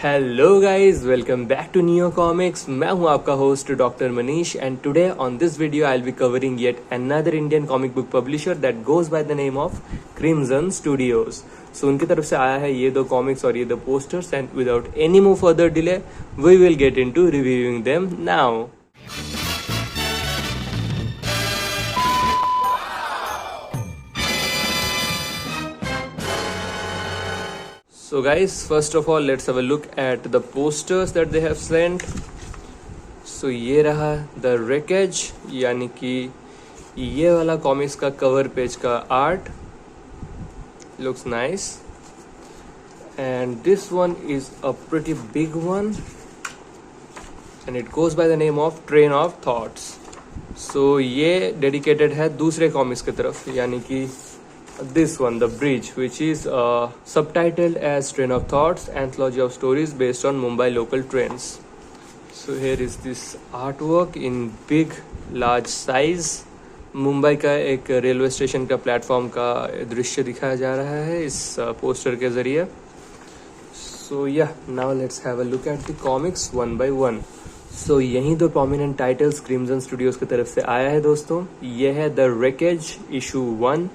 Hello guys, welcome back to Neo Comics. मैं हूं आपका host doctor Manish and today on this video I will be covering yet another Indian comic book publisher that goes by the name of Crimson Studios. So उनकी तरफ से आया है ये दो कॉमिक्स और ये दो posters and without any more further delay we will get into reviewing them now. So guys, first of all let's have a look at the posters that they have sent. So ये रहा The Wreckage, यानी कि ये वाला comics का cover page का art looks nice and this one is a pretty big one and it goes by the name of Train of Thoughts. So ये dedicated है दूसरे कॉमिक्स की तरफ, यानी कि this one, The Bridge, which is subtitled as Train of Thoughts, anthology of stories based on Mumbai local trains. So here is this artwork in big large size. Mumbai का एक railway station का platform का दृश्य दिखाया जा रहा है इस पोस्टर के जरिए. So yeah, now let's have a look at the comics one by one. So यही दो प्रोमिनेंट टाइटल्स क्रिम्सन स्टूडियोज की तरफ से आया है दोस्तों. ये है द रेकेज इशू 1.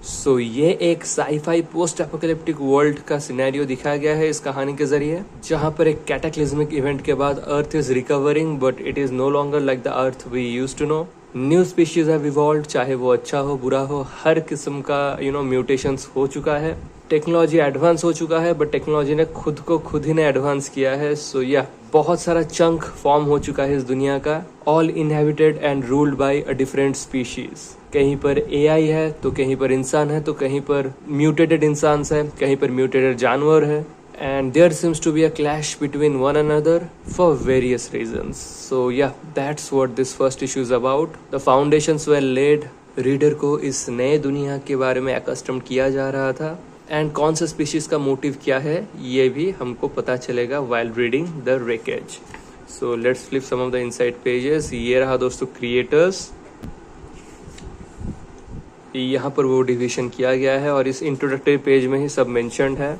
सो ये एक साईफाई पोस्ट एपोकैलिप्टिक वर्ल्ड का सिनेरियो दिखाया गया है इस कहानी के जरिए, जहां पर एक कैटाक्लिज्मिक इवेंट के बाद earth is recovering but it is no longer like the earth we used to know. New species have evolved, चाहे वो अच्छा हो बुरा हो, हर किस्म का म्यूटेशंस हो चुका है. टेक्नोलॉजी एडवांस हो चुका है बट टेक्नोलॉजी ने खुद ही ने एडवांस किया है. सो या बहुत सारा चंक फॉर्म हो चुका है इस दुनिया का, all inhabited and ruled by a different species. कहीं पर एआई है तो कहीं पर इंसान है, तो कहीं पर म्यूटेटेड इंसान है, कहीं पर म्यूटेटेड जानवर है. And there seems to be a clash between one another for various reasons. So yeah, that's what this first issue is about. The foundations were laid. Reader को इस नए दुनिया के बारे में accustomed किया जा रहा था एंड कौन सा स्पीशीज का मोटिव क्या है ये भी हमको पता चलेगा while reading the wreckage. So let's flip some of the inside pages. ये रहा दोस्तों क्रिएटर्स. यहाँ पर वो डिविजन किया गया है और इस इंट्रोडक्टरी पेज में ही सब मेंशन्ड है.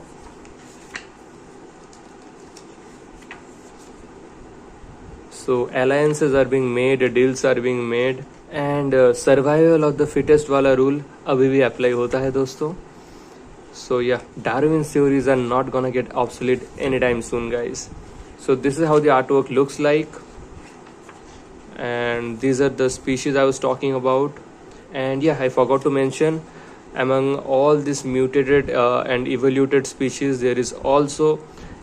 So alliances are being made, deals are being made and survival of the fittest वाला रूल अभी भी अप्लाई होता है दोस्तों. So yeah, Darwin's theories are not gonna get obsolete anytime soon guys. So this is how the artwork looks like and these are the species I was talking about. And yeah, I forgot to mention, among all these mutated and evoluted species there is also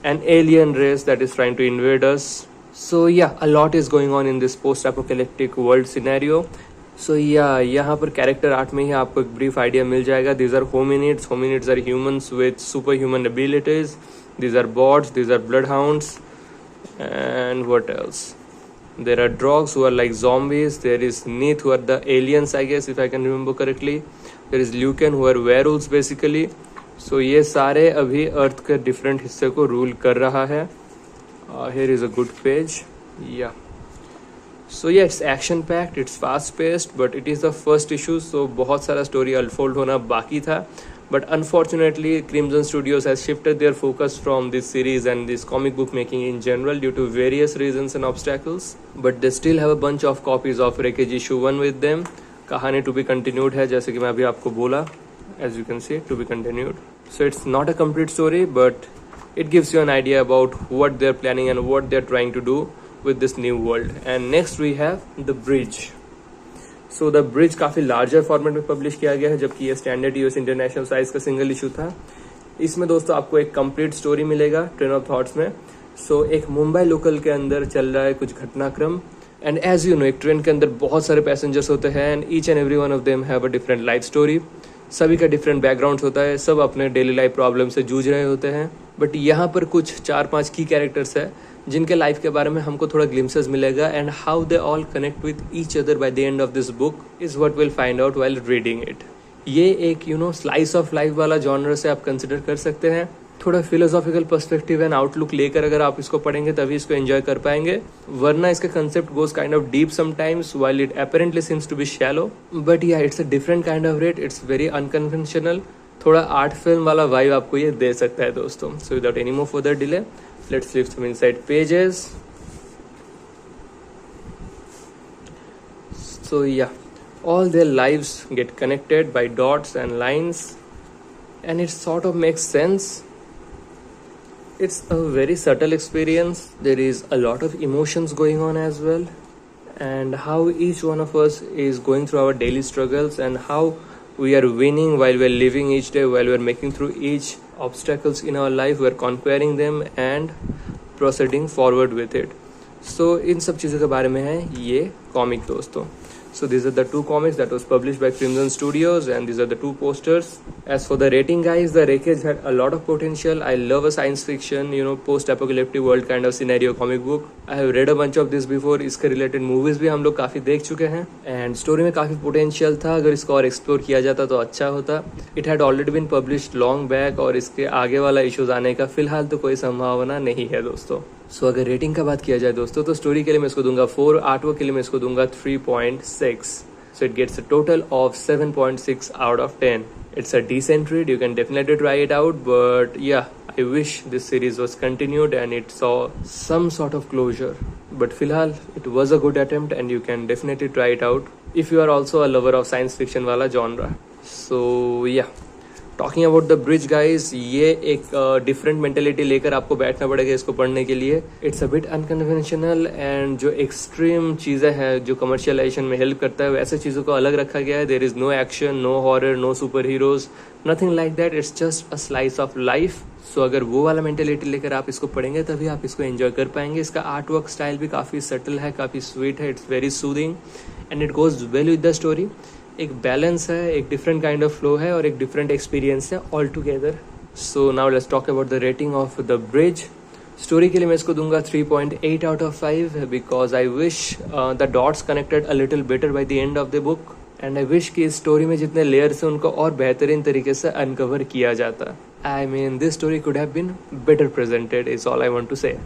an alien race that is trying to invade us. So yeah, a lot is going on in this post-apocalyptic world scenario. So yeah, यहाँ पर character art में ही आपको एक brief idea मिल जाएगा. These are hominids. Hominids are humans with superhuman abilities. These are bots. These are bloodhounds. And what else? There are dogs who are like zombies. There is Neith who are the aliens, I guess, if I can remember correctly. There is Lucan who are werewolves basically. So ये सारे अभी अर्थ के different हिस्से को rule कर रहा है. Here is a good page. Yeah. So yeah, it's action packed, it's fast paced, but it is the first issue, so बहुत सारा story unfold होना बाकी था. But unfortunately, Crimson Studios has shifted their focus from this series and this comic book making in general due to various reasons and obstacles. But they still have a bunch of copies of Wreckage issue 1 with them. कहानी to be continued है, जैसे कि मैं अभी आपको बोला. As you can see, to be continued. So it's not a complete story, but it gives you an idea about what they're planning and what they're trying to do with this new world. And next we have The Bridge. So The Bridge काफ़ी larger format में publish किया गया है, जबकि ये standard US international size का single issue था. इसमें दोस्तों आपको एक complete story मिलेगा Train of Thoughts में. So एक मुंबई लोकल के अंदर चल रहा है कुछ घटनाक्रम and as you know एक ट्रेन के अंदर बहुत सारे passengers होते हैं and each and every one of them have a different life story. सभी का डिफरेंट बैकग्राउंड होता है, सब अपने डेली लाइफ प्रॉब्लम से जूझ रहे होते हैं. बट यहाँ पर कुछ 4-5 की कैरेक्टर्स है जिनके लाइफ के बारे में हमको थोड़ा ग्लिम्सेस मिलेगा and how they all connect with each other by the end of this book is what will find out while reading it. ये एक स्लाइस ऑफ लाइफ वाला जॉनर से आप कंसिडर कर सकते हैं. थोड़ा फिलोसॉफिकल पर्सपेक्टिव एंड आउटलुक लेकर अगर आप इसको पढ़ेंगे तभी इसको एंजॉय कर पाएंगे, वरना इसका concept goes kind of deep sometimes while it apparently seems to be shallow. But yeah it's a different kind of rate, it's very unconventional. थोड़ा आर्ट फिल्म वाला वाइब आपको ये दे सकता है दोस्तों. So without any more further delay Let's leave some inside pages. So yeah, all their lives get connected by dots and lines, and it sort of makes sense. It's a very subtle experience. There is a lot of emotions going on as well, and how each one of us is going through our daily struggles, and how we are winning while we're living each day, while we're making through each obstacles in our life, we're conquering them and proceeding forward with it. So इन सब चीज़ों के बारे में है ये comic दोस्तों. So these are the two comics that was published by Crimson Studios, and these are the two posters. As for the rating, guys, the Wreckage had a lot of potential. I love a science fiction, post-apocalyptic world kind of scenario comic book. I have read a bunch of this before. इसके related movies भी हम लोग काफ़ी देख चुके हैं, and story में काफ़ी potential था. अगर इसको और explore किया जाता तो अच्छा होता. It had already been published long back, और इसके आगे वाला issues आने का फिलहाल तो कोई संभावना नहीं है दोस्तों. सो अगर रेटिंग का बात किया जाए दोस्तों, तो स्टोरी के लिए मैं इसको दूंगा 4, आर्टवर्क के लिए मैं इसको दूंगा 3.6. So it gets a total of 7.6 out of 10. It's a decent read, you can definitely try it out, but yeah I wish this series was continued and it saw some sort of closure. But फिलहाल it was a good attempt and you can definitely try it out if you are also a lover of science fiction वाला genre. So yeah, talking about the bridge guys, ये एक different mentality लेकर आपको बैठना पड़ेगा इसको पढ़ने के लिए. It's a bit unconventional, and जो एक्सट्रीम चीज़ें हैं जो कमर्शियलाइजेशन में हेल्प करता है वैसे चीज़ों को अलग रखा गया है. There is no action, no horror, no superheroes, nothing like that. It's just a slice of life. So अगर वो वाला मेंटेलिटी लेकर आप इसको पढ़ेंगे तभी आप इसको एंजॉय कर पाएंगे. इसका आर्ट वर्क स्टाइल भी काफ़ी सटल है, काफ़ी स्वीट है. It's very soothing and it goes well with the story. एक बैलेंस है, एक डिफरेंट काइंड ऑफ फ्लो है और एक डिफरेंट एक्सपीरियंस है all together. So now let's talk about the rating of the bridge. Story के लिए मैं इसको दूंगा 3.8 out of 5 because I wish the dots connected a little better by the end of the book, and I wish कि इस story में जितने layers हैं उनको और बेहतरीन तरीके से अनकवर किया जाता. I mean this story could have been better presented is all I want to say.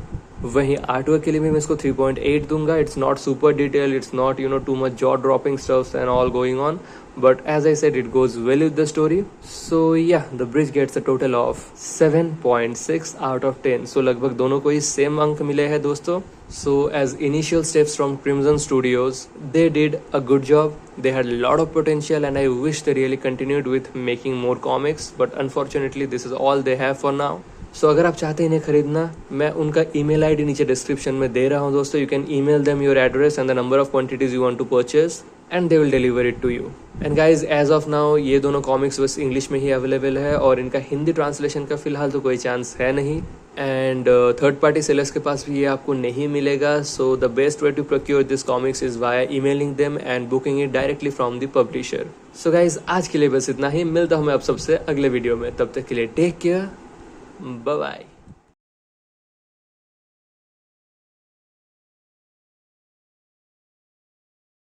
वहीं आर्टवर्क के लिए भी मैं इसको 3.8 दूंगा. It's not super detail, it's not too much jaw dropping stuffs and all going on, but as I said, it goes well with the story. So yeah, the bridge gets a total of 7.6 out of 10. So लगभग दोनों को ही same अंक मिले हैं दोस्तों. So as initial steps from Crimson Studios, they did a good job. They had a lot of potential and I wish they really continued with making more comics, but unfortunately this is all they have for now. So अगर आप चाहते हैं इन्हें खरीदना, मैं उनका email ID नीचे description में दे रहा हूँ दोस्तों. You can email them your address and the number of quantities you want to purchase, and they will deliver it to you. And guys, as of now ये दोनों कॉमिक्स बस English में ही available है और इनका हिंदी ट्रांसलेशन का फिलहाल तो कोई चांस है नहीं, एंड थर्ड पार्टी सेलर्स के पास भी ये आपको नहीं मिलेगा. So the best way to procure this comics is via emailing them and booking it directly from the publisher. So guys, आज के लिए बस इतना ही. मिलता हूँ मैं आप सबसे अगले वीडियो में. तब तक के लिए टेक केयर, बाय बाय.